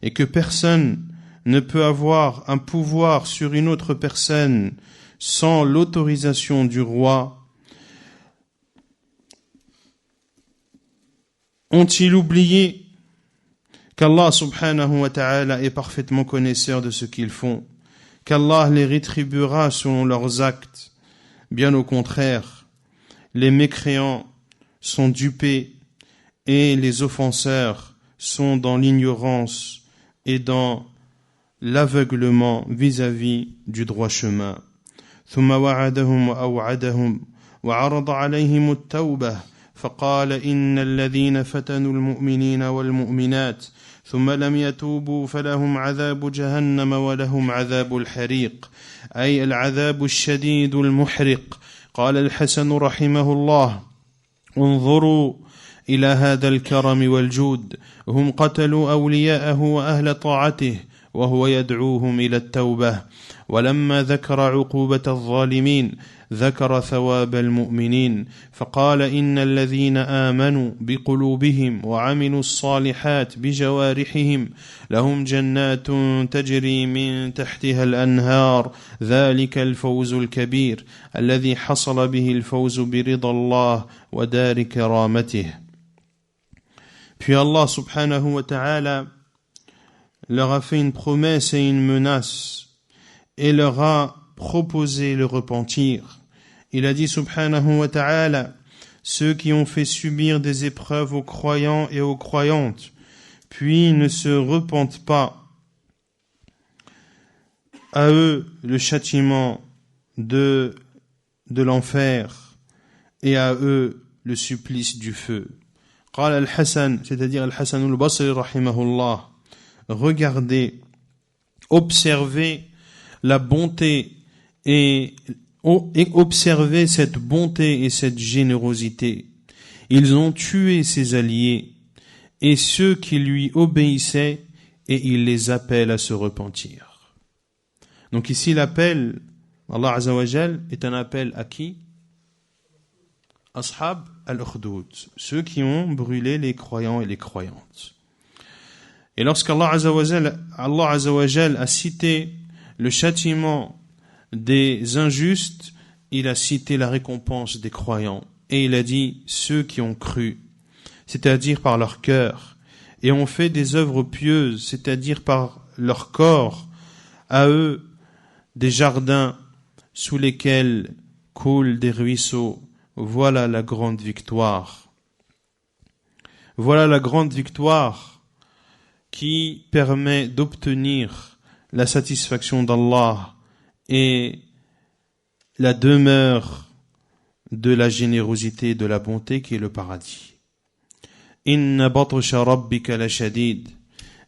et que personne ne peut avoir un pouvoir sur une autre personne sans l'autorisation du roi? Ont-ils oublié qu'Allah subhanahu wa ta'ala est parfaitement connaisseur de ce qu'ils font, qu'Allah les rétribuera selon leurs actes? Bien au contraire, les mécréants sont dupés et les offenseurs sont dans l'ignorance et dans l'aveuglement vis-à-vis du droit chemin. ثم وعدهم وأوعدهم وعرض عليهم التوبة فقال إن الذين فتنوا المؤمنين والمؤمنات ثم لم يتوبوا فلهم عذاب جهنم ولهم عذاب الحريق أي العذاب الشديد المحرق. قال الحسن رحمه الله انظروا إلى هذا الكرم والجود هم قتلوا أولياءه وأهل طاعته وهو يدعوهم إلى التوبة ولما ذكر عقوبة الظالمين ذكر ثواب المؤمنين فقال إن الذين آمنوا بقلوبهم وعملوا الصالحات بجوارحهم لهم جنات تجري من تحتها الأنهار ذلك الفوز الكبير الذي حصل به الفوز برضا الله ودار كرامته. Puis Allah subhanahu wa ta'ala leur a fait une promesse et une menace et leur a proposé le repentir. Il a dit subhanahu wa ta'ala, ceux qui ont fait subir des épreuves aux croyants et aux croyantes, puis ne se repentent pas, à eux le châtiment de l'enfer et à eux le supplice du feu. قال al-Hasan, c'est-à-dire al-Hasan al-Basri rahimahullah, regardez, observez la bonté et observez cette bonté et cette générosité. Ils ont tué ses alliés et ceux qui lui obéissaient et il les appelle à se repentir. Donc ici l'appel, Allah Azza wa Jal, est un appel à qui? Ashab al-Ukhdud, ceux qui ont brûlé les croyants et les croyantes. Et lorsqu'Allah Azza wa Jal a cité le châtiment des injustes, il a cité la récompense des croyants. Et il a dit ceux qui ont cru, c'est-à-dire par leur cœur, et ont fait des œuvres pieuses, c'est-à-dire par leur corps, à eux des jardins sous lesquels coulent des ruisseaux. Voilà la grande victoire. Voilà la grande victoire qui permet d'obtenir la satisfaction d'Allah et la demeure de la générosité et de la bonté qui est le paradis. Inna batsha rabbika la shadid,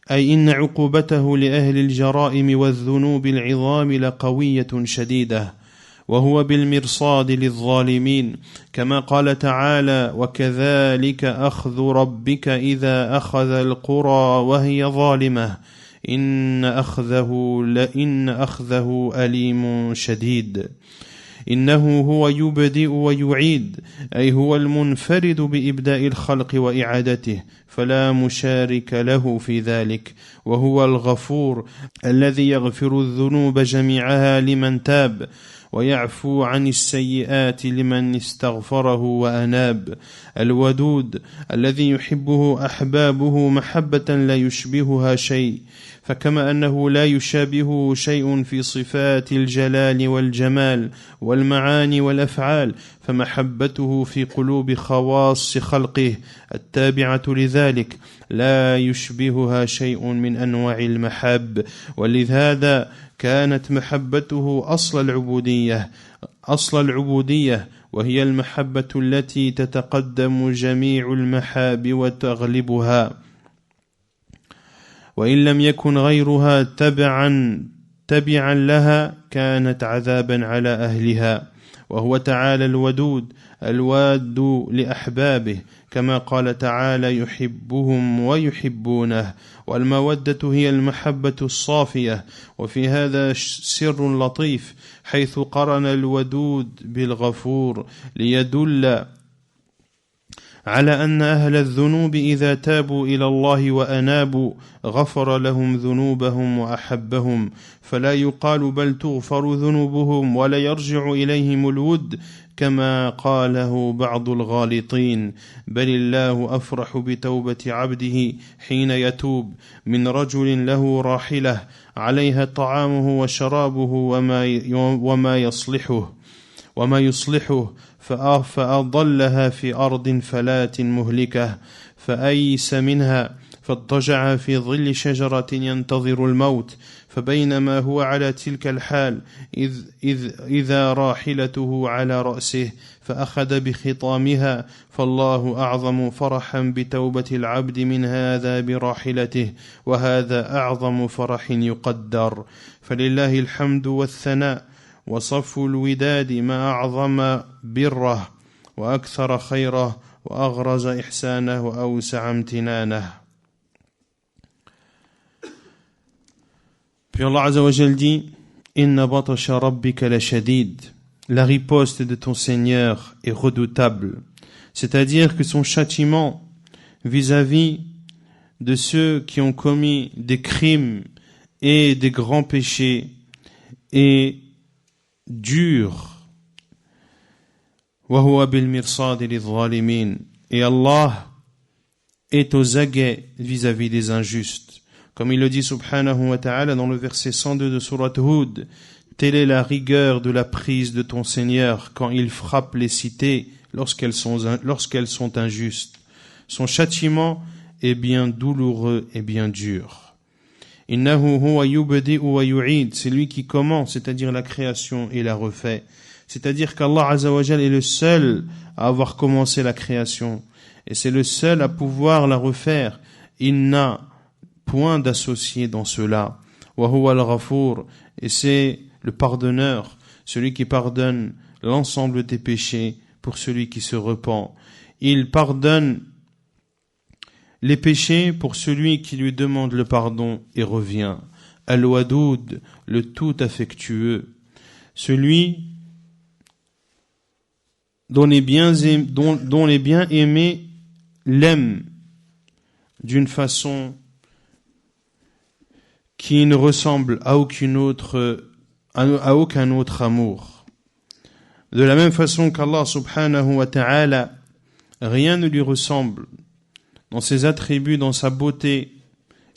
ay inna uqubatahu li ahli al-jara'im wa adh-dhunub al-'idham la qawiyyatun shadidah. وهو بالمرصاد للظالمين كما قال تعالى وكذلك أخذ ربك إذا أخذ القرى وهي ظالمة إن أخذه أليم شديد إنه هو يبدئ ويعيد أي هو المنفرد بإبداء الخلق وإعادته فلا مشارك له في ذلك وهو الغفور الذي يغفر الذنوب جميعها لمن تاب ويعفو عن السيئات لمن استغفره وأناب الودود الذي يحبه أحبابه محبة لا يشبهها شيء فكما أنه لا يشابهه شيء في صفات الجلال والجمال والمعاني والأفعال فمحبته في قلوب خواص خلقه التابعة لذلك لا يشبهها شيء من أنواع المحب ولهذا كانت محبته أصل العبودية وهي المحبة التي تتقدم جميع المحاب وتغلبها وإن لم يكن غيرها تبعا لها كانت عذابا على أهلها وهو تعالى الودود الواد لأحبابه كما قال تعالى يحبهم ويحبونه والمودة هي المحبة الصافية وفي هذا سر لطيف حيث قرن الودود بالغفور ليدل على أن أهل الذنوب إذا تابوا إلى الله وأنابوا غفر لهم ذنوبهم وأحبهم فلا يقال بل تغفر ذنوبهم ولا يرجع إليهم الود كما قاله بعض الغالطين بل الله أفرح بتوبة عبده حين يتوب من رجل له راحلة عليها طعامه وشرابه وما يصلحه فأضلها في أرض فلات مهلكة فأيس منها فاضطجع في ظل شجرة ينتظر الموت فبينما هو على تلك الحال إذا راحلته على رأسه فأخذ بخطامها فالله أعظم فرحا بتوبة العبد من هذا براحلته وهذا أعظم فرح يقدر فلله الحمد والثناء وصف الوداد ما أعظم بره وأكثر خيره وأغرز إحسانه وأوسع امتنانه. Puis Allah Azza wa Jal dit Inna batasha rabbika la shadid, la riposte de ton Seigneur est redoutable, c'est-à-dire que son châtiment vis-à-vis de ceux qui ont commis des crimes et des grands péchés est dur. Wa huwa bil mirsad lidh-dhalimin, et Allah est aux aguets vis-à-vis des injustes. Comme il le dit subhanahu wa ta'ala dans le verset 102 de Surat Hud, telle est la rigueur de la prise de ton Seigneur quand il frappe les cités lorsqu'elles sont injustes. Son châtiment est bien douloureux et bien dur. Innahu huwa yubdi'u wa yu'id, c'est lui qui commence, c'est-à-dire la création et la refait. C'est-à-dire qu'Allah Azza wa Jal est le seul à avoir commencé la création et c'est le seul à pouvoir la refaire. Il n'a point d'associé dans cela. Wa huwa al-Ghafur, et c'est le pardonneur, celui qui pardonne l'ensemble des péchés pour celui qui se repent. Il pardonne les péchés pour celui qui lui demande le pardon et revient. Al-Wadoud, le tout affectueux, celui dont les bien-aimés l'aiment d'une façon qui ne ressemble à aucun autre amour. De la même façon qu'Allah subhanahu wa ta'ala, rien ne lui ressemble dans ses attributs, dans sa beauté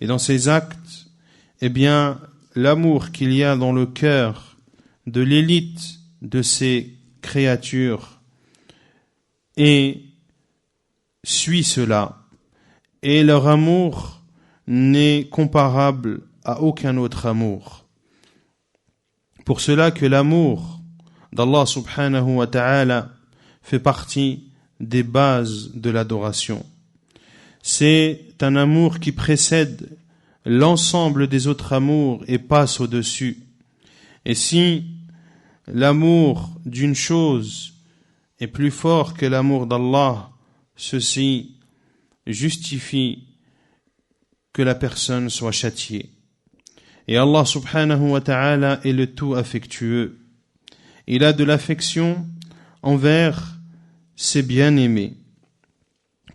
et dans ses actes, eh bien, l'amour qu'il y a dans le cœur de l'élite de ces créatures et suit cela. Et leur amour n'est comparable à aucun autre amour. Pour cela que l'amour d'Allah subhanahu wa ta'ala fait partie des bases de l'adoration. C'est un amour qui précède l'ensemble des autres amours et passe au-dessus. Et si l'amour d'une chose est plus fort que l'amour d'Allah, ceci justifie que la personne soit châtiée. Et Allah subhanahu wa ta'ala est le tout affectueux. Il a de l'affection envers ses bien-aimés.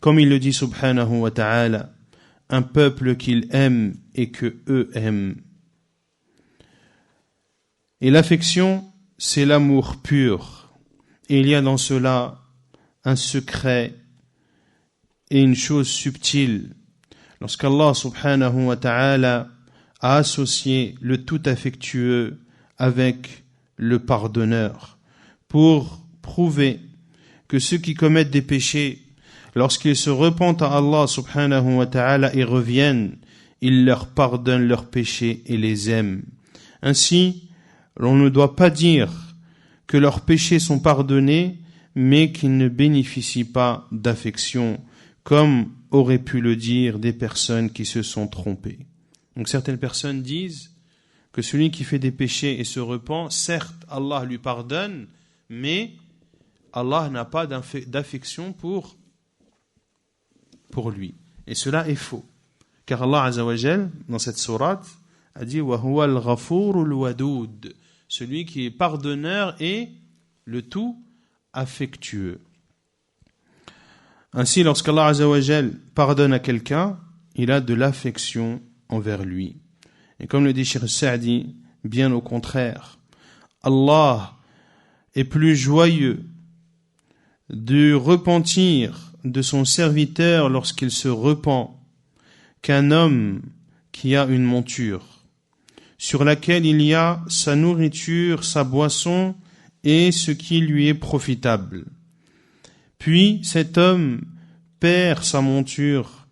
Comme il le dit subhanahu wa ta'ala, un peuple qu'il aime et que eux aiment. Et l'affection, c'est l'amour pur. Et il y a dans cela un secret et une chose subtile. Lorsqu'Allah subhanahu wa ta'ala a associé le tout affectueux avec le pardonneur pour prouver que ceux qui commettent des péchés, lorsqu'ils se repentent à Allah subhanahu wa ta'ala et reviennent, il leur pardonne leurs péchés et les aime. Ainsi, l'on ne doit pas dire que leurs péchés sont pardonnés, mais qu'ils ne bénéficient pas d'affection, comme auraient pu le dire des personnes qui se sont trompées. Donc certaines personnes disent que celui qui fait des péchés et se repent, certes Allah lui pardonne, mais Allah n'a pas d'affection pour lui. Et cela est faux. Car Allah Azza wa Jal, dans cette sourate, a dit « Wa huwa al-Ghafur al-Wadoud » celui qui est pardonneur et le tout affectueux. Ainsi, lorsqu'Allah Azza wa Jal pardonne à quelqu'un, il a de l'affection envers lui. Et comme le dit Cheikh Sa'di, bien au contraire, Allah est plus joyeux du repentir de son serviteur lorsqu'il se repent qu'un homme qui a une monture sur laquelle il y a sa nourriture, sa boisson et ce qui lui est profitable. Puis cet homme perd sa monture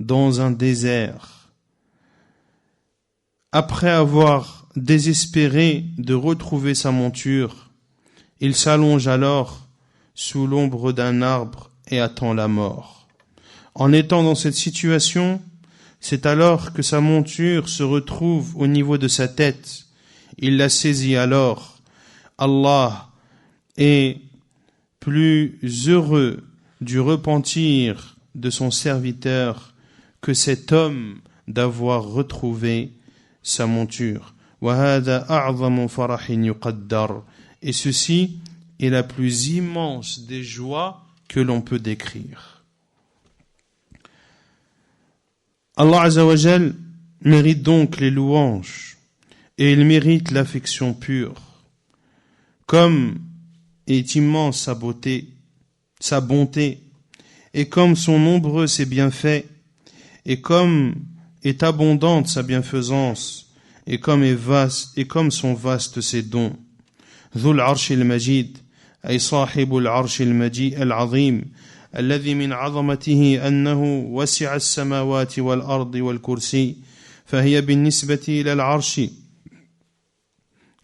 dans un désert. Après avoir désespéré de retrouver sa monture, il s'allonge alors sous l'ombre d'un arbre et attend la mort. En étant dans cette situation, c'est alors que sa monture se retrouve au niveau de sa tête. Il la saisit alors. Allah est plus heureux du repentir de son serviteur que cet homme d'avoir retrouvé sa monture. Et ceci est la plus immense des joies que l'on peut décrire. Allah Azza wa Jal mérite donc les louanges et il mérite l'affection pure. Comme est immense sa beauté, sa bonté, et comme sont nombreux ses bienfaits, et comme est abondante sa bienfaisance, et comme sont vastes ses dons. ذو العرش المجيد أي صاحب العرش المجيد العظيم الذي من عظمته أنه وسع السماوات والأرض والكرسي فهي بالنسبة إلى العرش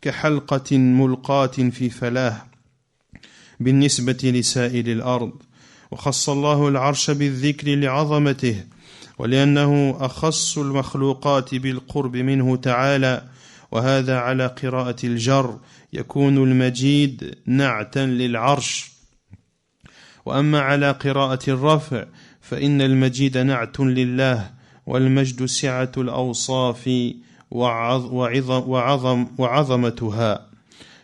كحلقة ملقاة في فلاة بالنسبة لسائر الأرض. وخص الله العرش بالذكر لعظمته ولأنه أخص المخلوقات بالقرب منه تعالى، وهذا على قراءة الجر يكون المجيد نعتا للعرش، وأما على قراءة الرفع فإن المجيد نعت لله، والمجد سعة الأوصاف وعظمتها،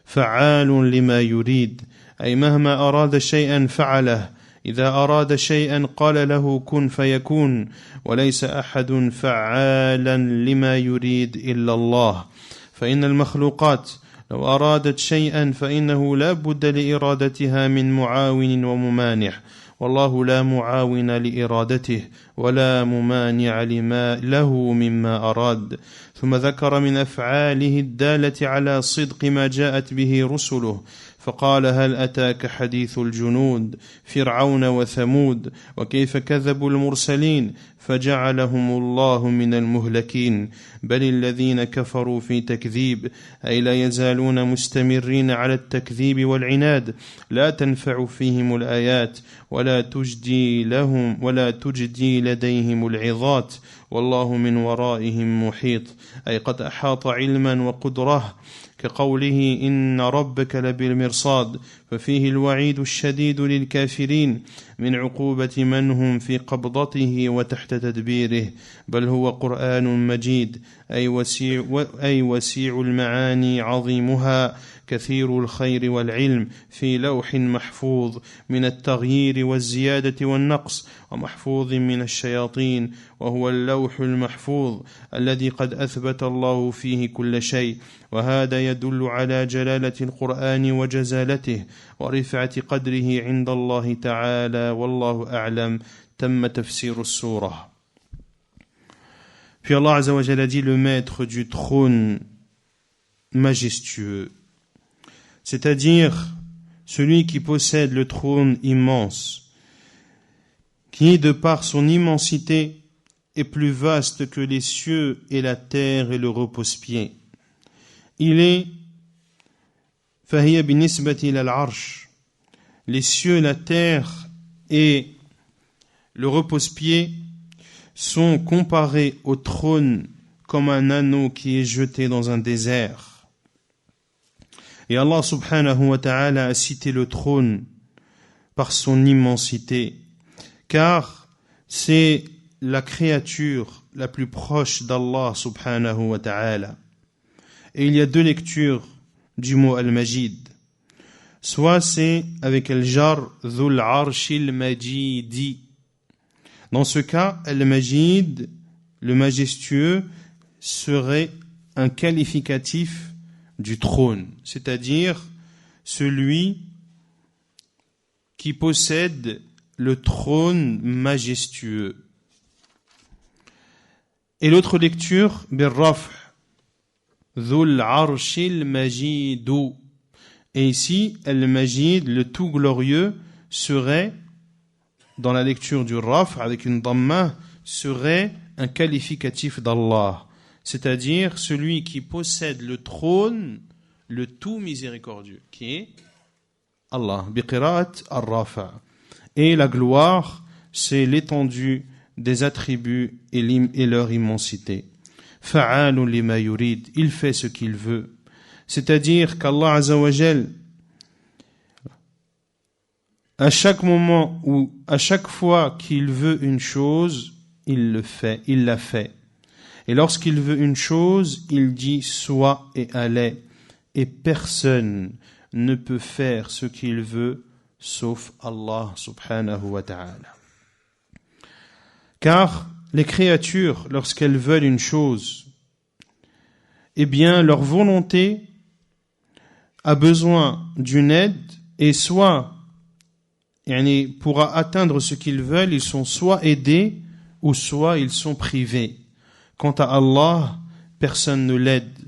فعال لما يريد، أي مهما أراد شيئا فعله، إذا أراد شيئا قال له كن فيكون، وليس أحد فعالا لما يريد إلا الله. فإن المخلوقات لو أرادت شيئا فإنه لا بد لإرادتها من معاون وممانع، والله لا معاون لإرادته ولا ممانع له مما أراد. ثم ذكر من أفعاله الدالة على صدق ما جاءت به رسله، فقال هل أتاك حديث الجنود فرعون وثمود وكيف كذبوا المرسلين فجعلهم الله من المهلكين، بل الذين كفروا في تكذيب، أي لا يزالون مستمرين على التكذيب والعناد، لا تنفع فيهم الآيات ولا تجدي لديهم العظات، والله من ورائهم محيط، أي قد أحاط علما وقدره، كقوله إن ربك لبالمرصاد، ففيه الوعيد الشديد للكافرين من عقوبة من هم في قبضته وتحت تدبيره، بل هو قرآن مجيد أي وسيع المعاني عظيمها كثير الخير والعلم في لوح محفوظ من التغيير والزيادة والنقص، ومحفوظ من الشياطين، وهو اللوح المحفوظ الذي قد أثبت الله فيه كل شيء. وهذا يدل على جلالة القرآن وجزالته ورفعة قدره عند الله تعالى، والله أعلم. تم تفسير السورة. Puis Allah Azza wa Jalla dit le maître du trône majestueux, c'est-à-dire celui qui possède le trône immense, qui, de par son immensité, est plus vaste que les cieux et la terre et le repose-pied. Il est فهي بالنسبة إلى العرش, les cieux, la terre et le repose-pied sont comparés au trône comme un anneau qui est jeté dans un désert. Et Allah subhanahu wa ta'ala a cité le trône par son immensité, car c'est la créature la plus proche d'Allah subhanahu wa ta'ala. Et il y a deux lectures du mot al-Majid. Soit c'est avec al-jar dhul arshil majidi. Dans ce cas, al-Majid, le majestueux, serait un qualificatif du trône, c'est-à-dire celui qui possède le trône majestueux. Et l'autre lecture, bir-raf' dhul arshil majidu. Et ici, al-Majid, le tout glorieux, serait, dans la lecture du raf, avec une dhamma, serait un qualificatif d'Allah, c'est-à-dire celui qui possède le trône, le tout miséricordieux, qui est Allah, biqira'at ar-rafa. Et la gloire, c'est l'étendue des attributs et leur immensité. Fa'alun lima yurid, il fait ce qu'il veut. C'est-à-dire qu'Allah Azza wa Jal, à chaque moment ou à chaque fois qu'il veut une chose, il le fait, il la fait. Et lorsqu'il veut une chose, il dit soit et allez. Et personne ne peut faire ce qu'il veut sauf Allah subhanahu wa ta'ala. Car les créatures, lorsqu'elles veulent une chose, eh bien leur volonté a besoin d'une aide, et soit pour atteindre ce qu'ils veulent, ils sont soit aidés ou soit ils sont privés. Quant à Allah, personne ne l'aide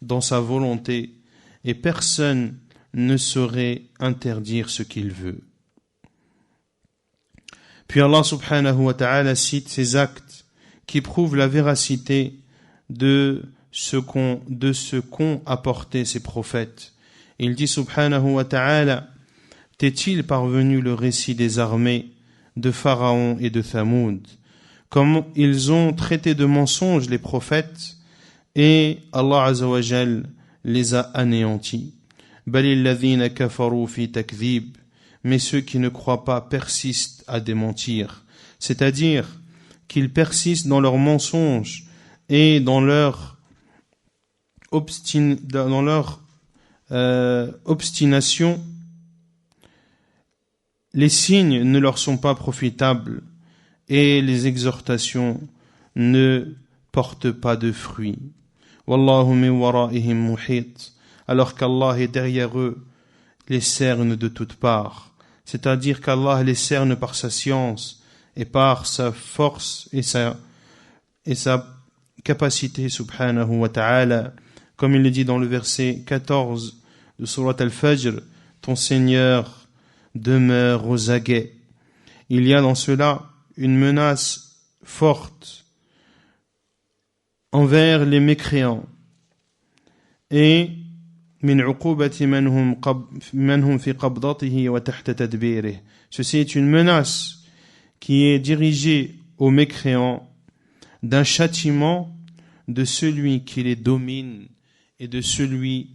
dans sa volonté et personne ne saurait interdire ce qu'il veut. Puis Allah subhanahu wa ta'ala cite ces actes qui prouvent la véracité de ce qu'ont apporté ces prophètes. Il dit subhanahu wa ta'ala: T'est-il parvenu le récit des armées de Pharaon et de Thamoud, comme ils ont traité de mensonges les prophètes, et Allah azza wa jal les a anéantis. Balil ladhina kafaru fi takdhib, mais ceux qui ne croient pas persistent à démentir, c'est-à-dire qu'ils persistent dans leurs mensonges et dans leur obstination. Les signes ne leur sont pas profitables et les exhortations ne portent pas de fruits. Wallahu min wara'ihim muhit, alors qu'Allah est derrière eux, les cerne de toutes parts. C'est-à-dire qu'Allah les cerne par sa science et par sa force et sa capacité subhanahu wa ta'ala. Comme il le dit dans le verset 14 de Surat Al-Fajr, ton Seigneur demeure aux aguets. Il y a dans cela une menace forte envers les mécréants et ceci est une menace qui est dirigée aux mécréants d'un châtiment de celui qui les domine et de celui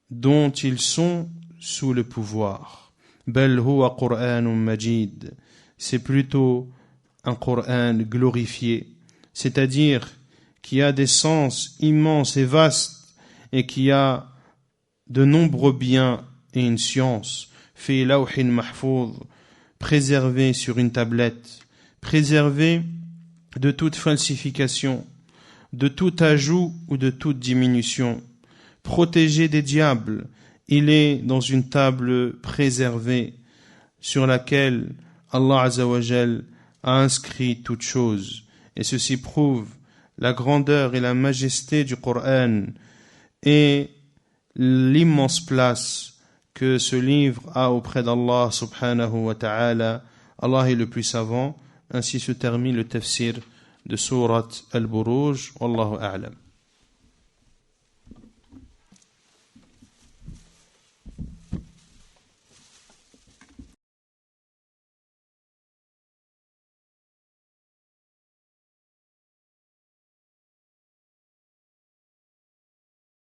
dont ils sont sous le pouvoir. Bal huwa Qur'anun Majid, c'est plutôt un Coran glorifié, c'est-à-dire qui a des sens immenses et vastes et qui a de nombreux biens et une science, fi lawhin mahfouz, préservé sur une tablette, préservé de toute falsification, de tout ajout ou de toute diminution, protégé des diables. Il est dans une table préservée sur laquelle Allah Azza wa Jal a inscrit toutes choses. Et ceci prouve la grandeur et la majesté du Coran et l'immense place que ce livre a auprès d'Allah subhanahu wa ta'ala. Allah est le plus savant. Ainsi se termine le tafsir de Surat Al-Buruj. Wallahu a'lam.